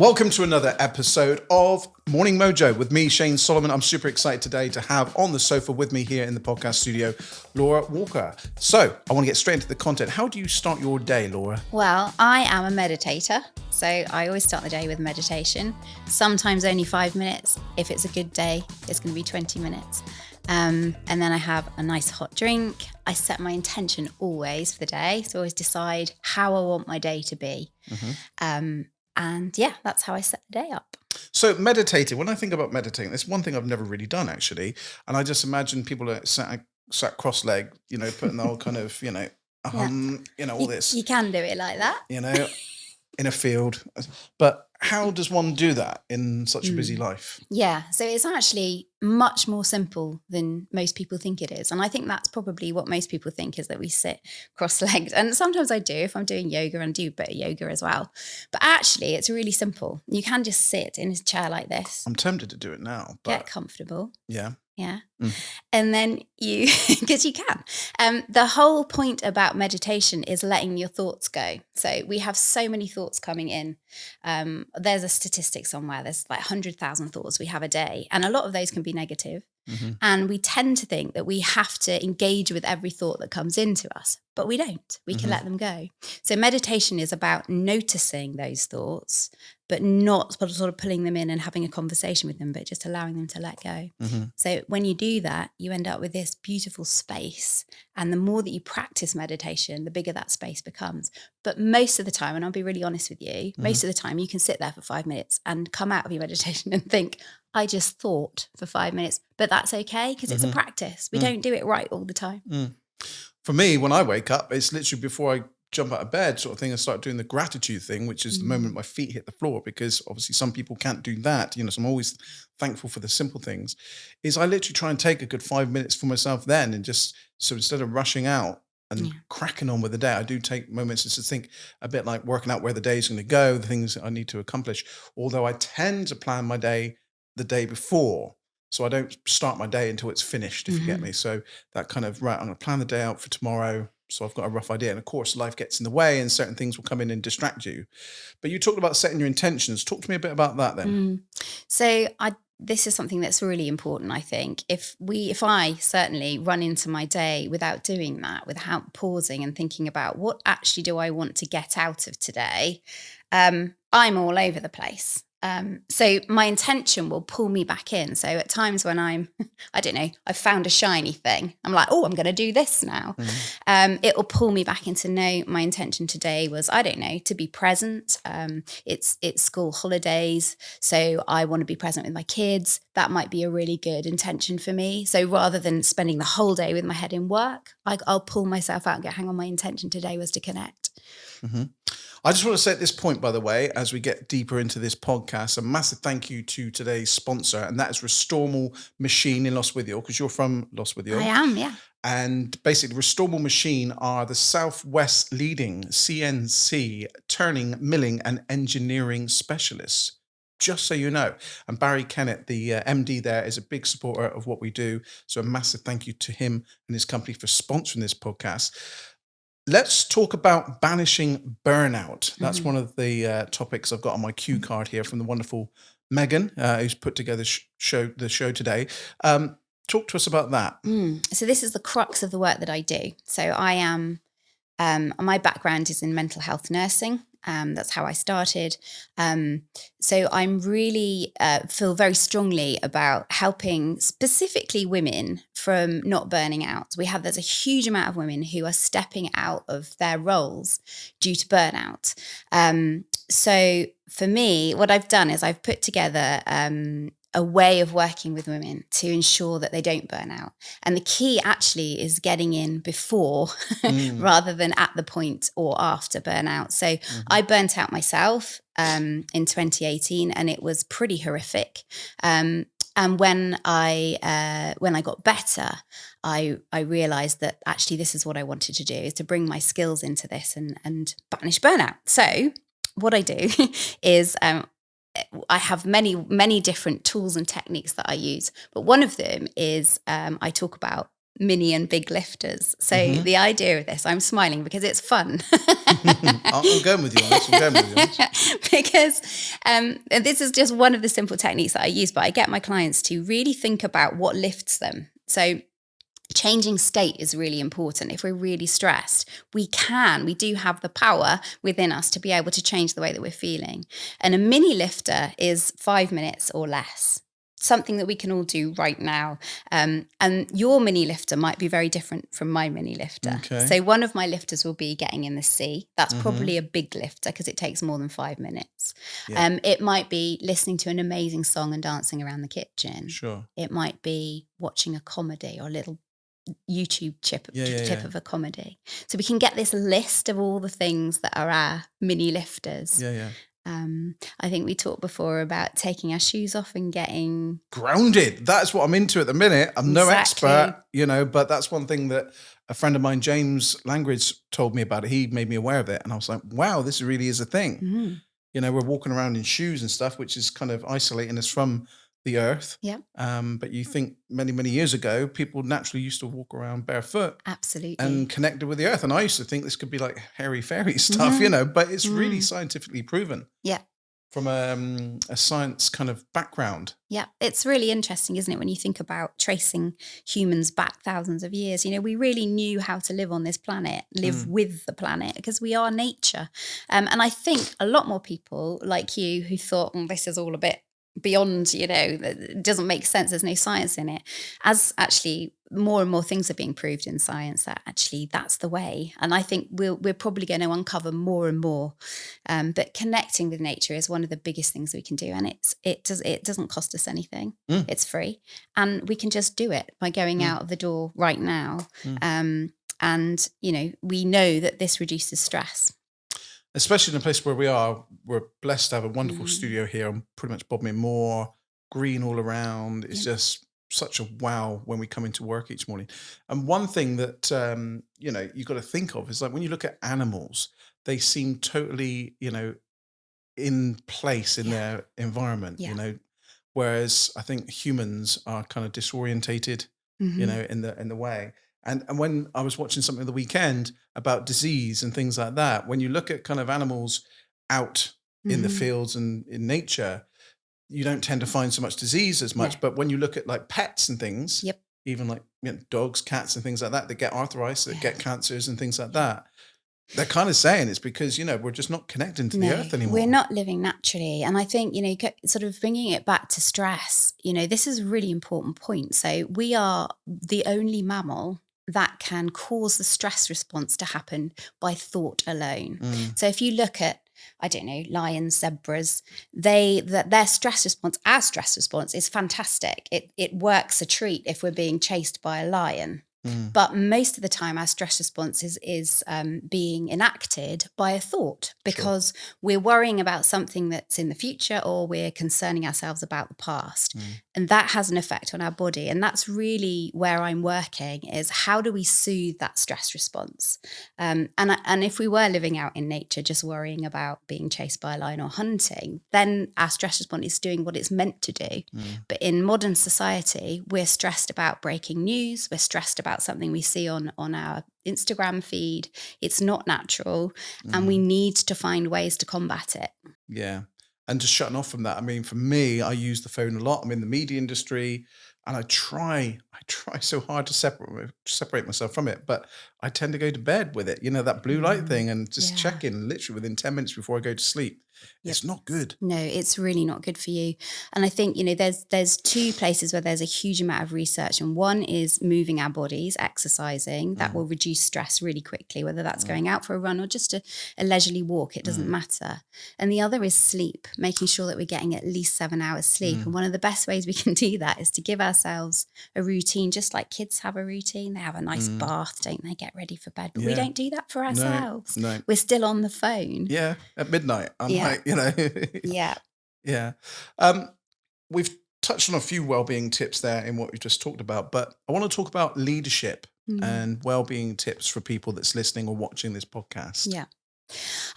Welcome to another episode of Morning Mojo with me, Shane Solomon. I'm super excited today to have on the sofa with me here in the podcast studio, Laura Walker. So I want to get straight into the content. How do you start your day, Laura? Well, I am a meditator, so I always start the day with meditation. Sometimes only 5 minutes. If it's a good day, it's going to be 20 minutes. And then I have a nice hot drink. I set my intention always for the day, so I always decide how I want my day to be. And yeah, that's how I set the day up. So meditating, when I think about meditating, it's one thing I've never really done actually. And I just imagine people are sat cross-legged, putting the whole kind of, all this. You can do it like that. In a field. But how does one do that in such a busy life? Yeah, so it's actually much more simple than most people think it is. And I think that's probably what most people think is that we sit cross-legged. And sometimes I do if I'm doing yoga and do a bit of yoga as well. But actually, it's really simple. You can just sit in a chair like this. I'm tempted to do it now. But get comfortable. Yeah. Yeah. And then because you can. The whole point about meditation is letting your thoughts go. So we have so many thoughts coming in. There's a statistic somewhere. There's like 100,000 thoughts we have a day. And a lot of those can be negative. And we tend to think that we have to engage with every thought that comes into us, but we don't. We can let them go. So meditation is about noticing those thoughts, but not sort of pulling them in and having a conversation with them, but just allowing them to let go. So when you do that, you end up with this beautiful space. And the more that you practice meditation, the bigger that space becomes. But most of the time, and I'll be really honest with you, most of the time you can sit there for 5 minutes and come out of your meditation and think, I just thought for 5 minutes, but that's okay because it's a practice. We don't do it right all the time. For me, when I wake up, it's literally before I jump out of bed sort of thing, I start doing the gratitude thing, which is the moment my feet hit the floor, because obviously some people can't do that. So I'm always thankful for the simple things. Is I literally try and take a good 5 minutes for myself then, and just so instead of rushing out and cracking on with the day, I do take moments just to think a bit like working out where the day is going to go, the things that I need to accomplish. Although I tend to plan my day the day before, so I don't start my day until it's finished, if you get me. So that kind of, right, I'm going to plan the day out for tomorrow, so I've got a rough idea. And of course, life gets in the way and certain things will come in and distract you. But you talked about setting your intentions. Talk to me a bit about that then. So this is something that's really important, I think. If I certainly run into my day without doing that, without pausing and thinking about what actually do I want to get out of today, I'm all over the place. So my intention will pull me back in. So at times when I I've found a shiny thing, I'm like, oh, I'm going to do this now. It will pull me back into, no, my intention today was, to be present. It's school holidays. So I want to be present with my kids. That might be a really good intention for me. So rather than spending the whole day with my head in work, I'll pull myself out and go, hang on, my intention today was to connect. I just want to say at this point, by the way, as we get deeper into this podcast, a massive thank you to today's sponsor, and that is Restormal Machine in Lostwithiel, because you're from Lostwithiel. I am, yeah. And basically, Restormal Machine are the Southwest leading CNC turning, milling, and engineering specialists. Just so you know. And Barry Kennett, the MD there, is a big supporter of what we do. So a massive thank you to him and his company for sponsoring this podcast. Let's talk about banishing burnout. That's one of the topics I've got on my cue card here from the wonderful Megan, who's put together the show today. Talk to us about that. So this is the crux of the work that I do. So I am, my background is in mental health nursing. That's how I started. So I'm really feel very strongly about helping specifically women from not burning out. There's a huge amount of women who are stepping out of their roles due to burnout. So for me, what I've done is I've put together a way of working with women to ensure that they don't burn out. And the key actually is getting in before rather than at the point or after burnout. So I burnt out myself in 2018, and it was pretty horrific. And when I got better, I realized that actually this is what I wanted to do, is to bring my skills into this and banish burnout. So what I do is I have many, many different tools and techniques that I use, but one of them is I talk about mini and big lifters. So the idea of this, I'm smiling because it's fun. I'm going with you on this. Because this is just one of the simple techniques that I use, but I get my clients to really think about what lifts them. So changing state is really important. If we're really stressed, we do have the power within us to be able to change the way that we're feeling. And a mini lifter is 5 minutes or less. Something that we can all do right now. And your mini lifter might be very different from my mini lifter. Okay. So one of my lifters will be getting in the sea. That's probably a big lifter because it takes more than 5 minutes. Yeah. It might be listening to an amazing song and dancing around the kitchen. Sure. It might be watching a comedy or a little YouTube tip of a comedy. So we can get this list of all the things that are our mini lifters. Yeah. I think we talked before about taking our shoes off and getting grounded. That's what I'm into at the minute. I'm no expert, but that's one thing that a friend of mine, James Langridge, told me about it. He made me aware of it. And I was like, wow, this really is a thing. We're walking around in shoes and stuff, which is kind of isolating us from the earth. Yeah. But you think many, many years ago, people naturally used to walk around barefoot. Absolutely. And connected with the earth. And I used to think this could be like hairy-fairy stuff, but it's really scientifically proven. Yeah. From a science kind of background. Yeah, it's really interesting, isn't it, when you think about tracing humans back thousands of years. We really knew how to live on this planet, live with the planet, because we are nature. And I think a lot more people like you who thought, this is all a bit beyond, it doesn't make sense, there's no science in it, as actually more and more things are being proved in science that actually that's the way. And I think we're probably going to uncover more and more, but connecting with nature is one of the biggest things we can do, and it doesn't cost us anything. It's free, and we can just do it by going out of the door right now. And we know that this reduces stress. Especially in a place where we are, we're blessed to have a wonderful studio here. I'm pretty much Bodmin Moor, green all around. It's just such a wow when we come into work each morning. And one thing that, you've got to think of is like when you look at animals, they seem totally, in place in their environment, whereas I think humans are kind of disorientated, in the way. And when I was watching something the weekend about disease and things like that, when you look at kind of animals out in the fields and in nature, you don't tend to find so much disease as much. No. But when you look at like pets and things, even like dogs, cats and things like that get arthritis, that get cancers and things like that. They're kind of saying it's because, we're just not connecting to the earth anymore. We're not living naturally. And I think, sort of bringing it back to stress, this is a really important point. So we are the only mammal that can cause the stress response to happen by thought alone. So if you look at, I don't know, lions, zebras, their stress response, our stress response is fantastic. It works a treat if we're being chased by a lion. But most of the time our stress response is being enacted by a thought, because we're worrying about something that's in the future, or we're concerning ourselves about the past. And that has an effect on our body. And that's really where I'm working, is how do we soothe that stress response? And if we were living out in nature, just worrying about being chased by a lion or hunting, then our stress response is doing what it's meant to do. But in modern society, we're stressed about breaking news. We're stressed about something we see on our Instagram feed. It's not natural, and we need to find ways to combat it. Yeah. And just shutting off from that. I mean, for me, I use the phone a lot. I'm in the media industry, and I try so hard to separate myself from it, but I tend to go to bed with it, that blue light thing, and just check in literally within 10 minutes before I go to sleep. It's not good. No, it's really not good for you. And I think, there's two places where there's a huge amount of research. And one is moving our bodies, exercising. That will reduce stress really quickly, whether that's going out for a run or just a leisurely walk. It doesn't matter. And the other is sleep, making sure that we're getting at least 7 hours sleep. And one of the best ways we can do that is to give ourselves a routine, just like kids have a routine. They have a nice bath, don't they? Get ready for bed. But we don't do that for ourselves. No. We're still on the phone. Yeah, at midnight. I'm like, Yeah. Yeah. We've touched on a few well-being tips there in what we just talked about, but I want to talk about leadership and well-being tips for people that's listening or watching this podcast. Yeah.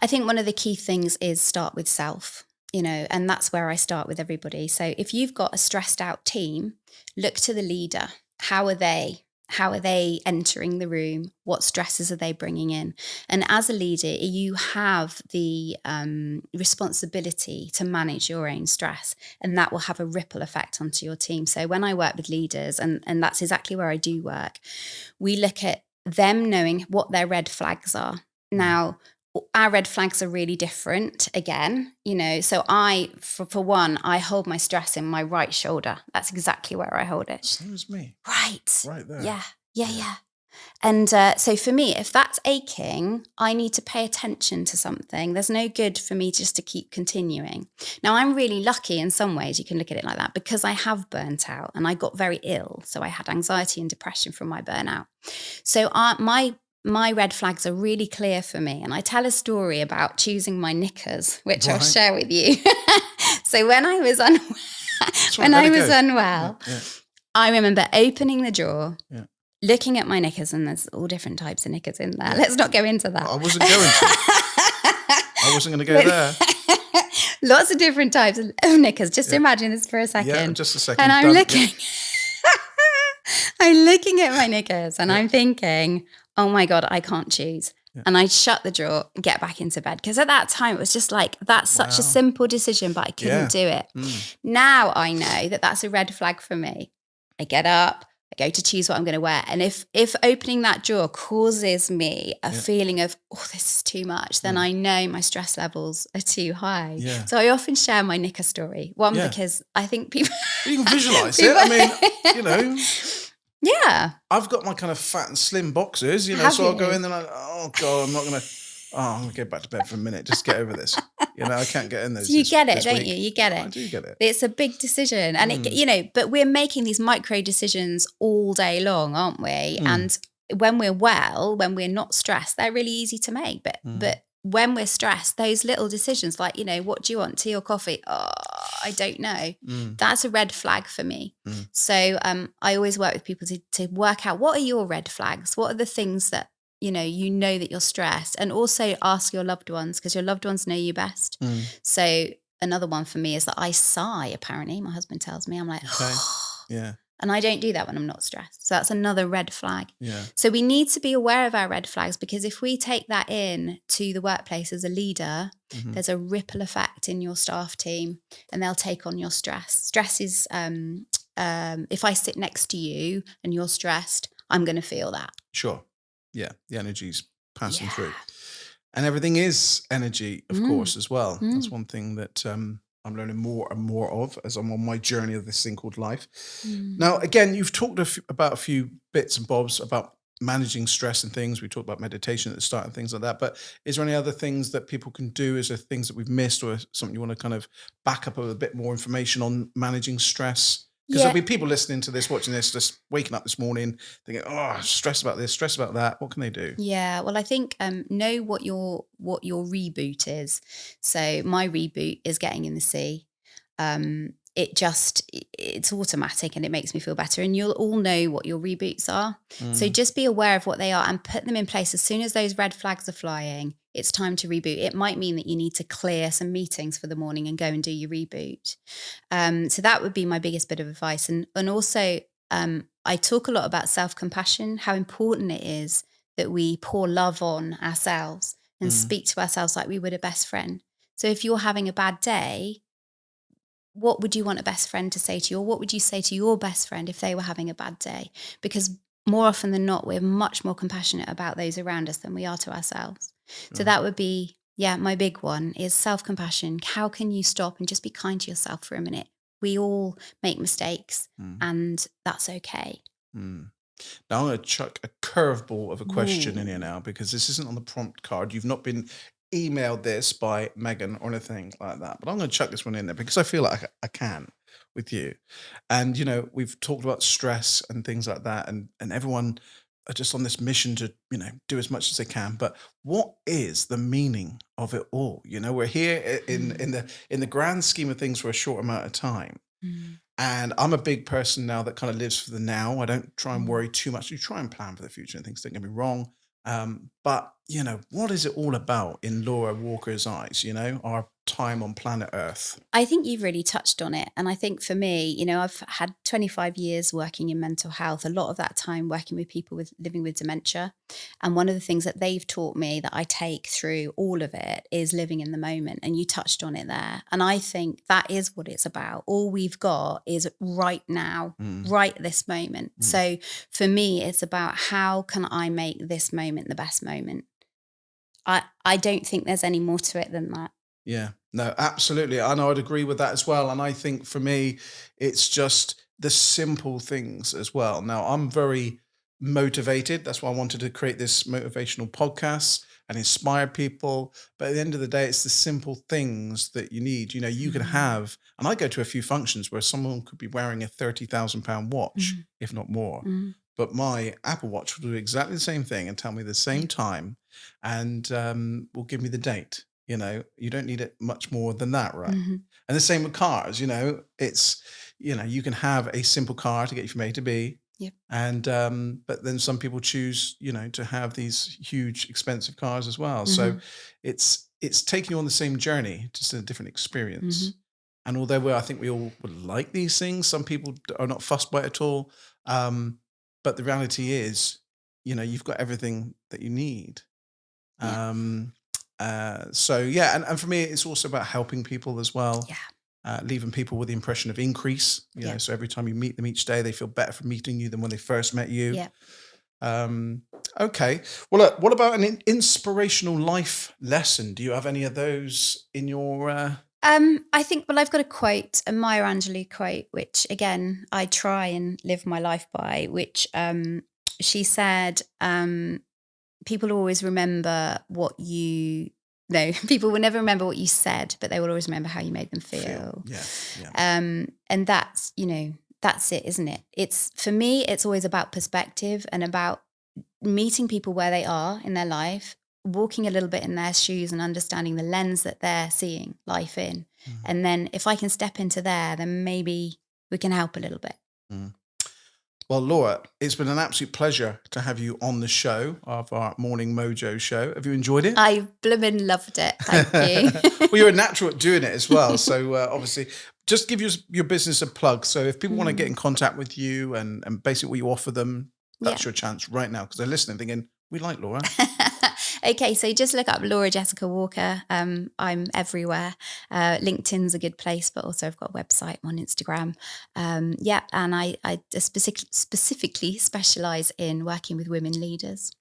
I think one of the key things is start with self, and that's where I start with everybody. So if you've got a stressed out team, look to the leader. How are they? How are they entering the room? What stresses are they bringing in? And as a leader, you have the responsibility to manage your own stress, and that will have a ripple effect onto your team. So when I work with leaders, and that's exactly where I do work, we look at them knowing what their red flags are. Now, our red flags are really different again, so for one, I hold my stress in my right shoulder. That's exactly where I hold it. Same as me. Right there. Yeah. And so for me, if that's aching, I need to pay attention to something. There's no good for me just to keep continuing. Now, I'm really lucky in some ways, you can look at it like that, because I have burnt out and I got very ill. So I had anxiety and depression from my burnout. So my red flags are really clear for me. And I tell a story about choosing my knickers, which I'll share with you. So when I was unwell, I remember opening the drawer, looking at my knickers, and there's all different types of knickers in there. Let's not go into that. I wasn't going to. I wasn't going to go there. Lots of different types of knickers. Just imagine this for a second. Yeah, just a second. And I'm looking. I'm looking at my knickers and I'm thinking, oh my God, I can't choose. Yeah. And I'd shut the drawer, get back into bed. Because at that time, it was just like, that's such a simple decision, but I couldn't do it. Now I know that that's a red flag for me. I get up, I go to choose what I'm going to wear. And if opening that drawer causes me a feeling of, oh, this is too much, then I know my stress levels are too high. Yeah. So I often share my knicker story. One, because I think people... You can visualise it. I mean, Yeah. I've got my kind of fat and slim boxers, so I'll go in and I'm going to go back to bed for a minute. Just get over this. I can't get in those. So you get it, don't you? You get it. I do get it. It's a big decision. And, but we're making these micro decisions all day long, aren't we? And when we're well, when we're not stressed, they're really easy to make. But when we're stressed, those little decisions like, what do you want, tea or coffee? Oh, I don't know. That's a red flag for me. So I always work with people to work out, what are your red flags? What are the things that, you know that you're stressed, and also ask your loved ones, because your loved ones know you best. So another one for me is that I sigh, apparently. My husband tells me, I'm like, yeah. And I don't do that when I'm not stressed. So that's another red flag. Yeah. So we need to be aware of our red flags, because if we take that in to the workplace as a leader, there's a ripple effect in your staff team, and they'll take on your stress. Stress is, if I sit next to you and you're stressed, I'm going to feel that. Sure. Yeah. The energy's passing through. And everything is energy, of course, as well. That's one thing that I'm learning more and more of as I'm on my journey of this thing called life. Now, again, you've talked about a few bits and bobs about managing stress and things. We talked about meditation at the start and things like that. But is there any other things that people can do? Is there things that we've missed, or something you want to kind of back up with a bit more information on managing stress? Because there'll be people listening to this, watching this, just waking up this morning thinking, oh, stress about this, stress about that. What can they do? Yeah, well, I think know what your reboot is. So my reboot is getting in the sea. It's automatic and it makes me feel better. And you'll all know what your reboots are. So just be aware of what they are and put them in place. As soon as those red flags are flying, it's time to reboot. It might mean that you need to clear some meetings for the morning and go and do your reboot. So that would be my biggest bit of advice. And also, I talk a lot about self-compassion, how important it is that we pour love on ourselves and speak to ourselves like we would a best friend. So if you're having a bad day, what would you want a best friend to say to you? Or what would you say to your best friend if they were having a bad day? Because more often than not, we're much more compassionate about those around us than we are to ourselves. So that would be, my big one is self-compassion. How can you stop and just be kind to yourself for a minute? We all make mistakes and that's okay. Now I'm going to chuck a curveball of a question in here now, because this isn't on the prompt card. You've not been emailed this by Megan or anything like that, but I'm going to chuck this one in there because I feel like I can with you. And, we've talked about stress and things like that, and everyone are just on this mission to, do as much as they can. But what is the meaning of it all? We're here in the grand scheme of things for a short amount of time. And I'm a big person now that kind of lives for the now. I don't try and worry too much. You try and plan for the future and things, don't get me wrong. But, what is it all about in Laura Walker's eyes? Our time on planet Earth? I think you've really touched on it. And I think for me, you know, I've had 25 years working in mental health, a lot of that time working with people with living with dementia. And one of the things that they've taught me that I take through all of it is living in the moment. And you touched on it there. And I think that is what it's about. All we've got is right now, right this moment. So for me, it's about how can I make this moment the best moment? I don't think there's any more to it than that. Yeah, no, absolutely. And I would agree with that as well. And I think for me, it's just the simple things as well. Now, I'm very motivated. That's why I wanted to create this motivational podcast and inspire people. But at the end of the day, it's the simple things that you need. You know, you can have, and I go to a few functions where someone could be wearing a £30,000 watch, if not more. But my Apple Watch will do exactly the same thing and tell me the same time and will give me the date. You know, you don't need it much more than that, right? And the same with cars, you know, it's, you know, you can have a simple car to get you from A to B. Yep. And, but then some people choose, you know, to have these huge, expensive cars as well. So it's taking you on the same journey, just a different experience. And although I think we all would like these things, some people are not fussed by it at all. But the reality is, you know, you've got everything that you need. So yeah, and for me, it's also about helping people as well. Leaving people with the impression of increase. You know, so every time you meet them each day, they feel better from meeting you than when they first met you. Okay. Well, look, what about an inspirational life lesson? Do you have any of those in your? I think, well, I've got a quote, a Maya Angelou quote, which again I try and live my life by. Which she said, people always remember what you. No, people will never remember what you said, but they will always remember how you made them feel. And that's, you know, that's it, isn't it? It's, for me, it's always about perspective and about meeting people where they are in their life, walking a little bit in their shoes and understanding the lens that they're seeing life in. And then if I can step into there, then maybe we can help a little bit. Well, Laura, it's been an absolute pleasure to have you on the show of our Morning Mojo show. Have you enjoyed it? I blooming loved it. Thank you. Well, you're a natural at doing it as well. So obviously, just give your business a plug. So if people want to get in contact with you and basically what you offer them, that's your chance right now because they're listening thinking, we like Laura. Okay, so just look up Laura Jessica Walker. I'm everywhere. LinkedIn's a good place, but also I've got a website on Instagram. And I specifically specialise in working with women leaders.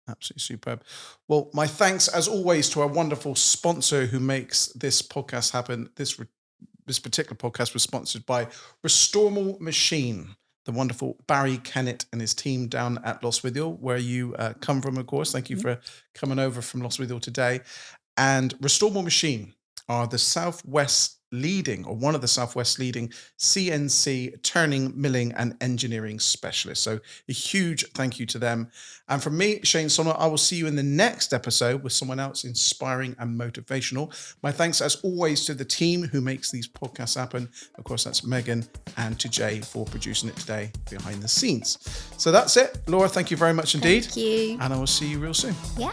Absolutely superb. Well, my thanks as always to our wonderful sponsor who makes this podcast happen. This particular podcast was sponsored by Restormal Machine, the wonderful Barry Kennett and his team down at Lostwithiel, where you come from, of course. Thank you for coming over from Lostwithiel today. And Restormal Machine are the Southwest leading, or one of the Southwest leading CNC turning, milling and engineering specialists. So a huge thank you to them. And from me, Shane Sonner, I will see you in the next episode with someone else inspiring and motivational. My thanks as always to the team who makes these podcasts happen. Of course, that's Megan and to Jay for producing it today behind the scenes. So that's it. Laura, thank you very much indeed. Thank you. And I will see you real soon. Yeah.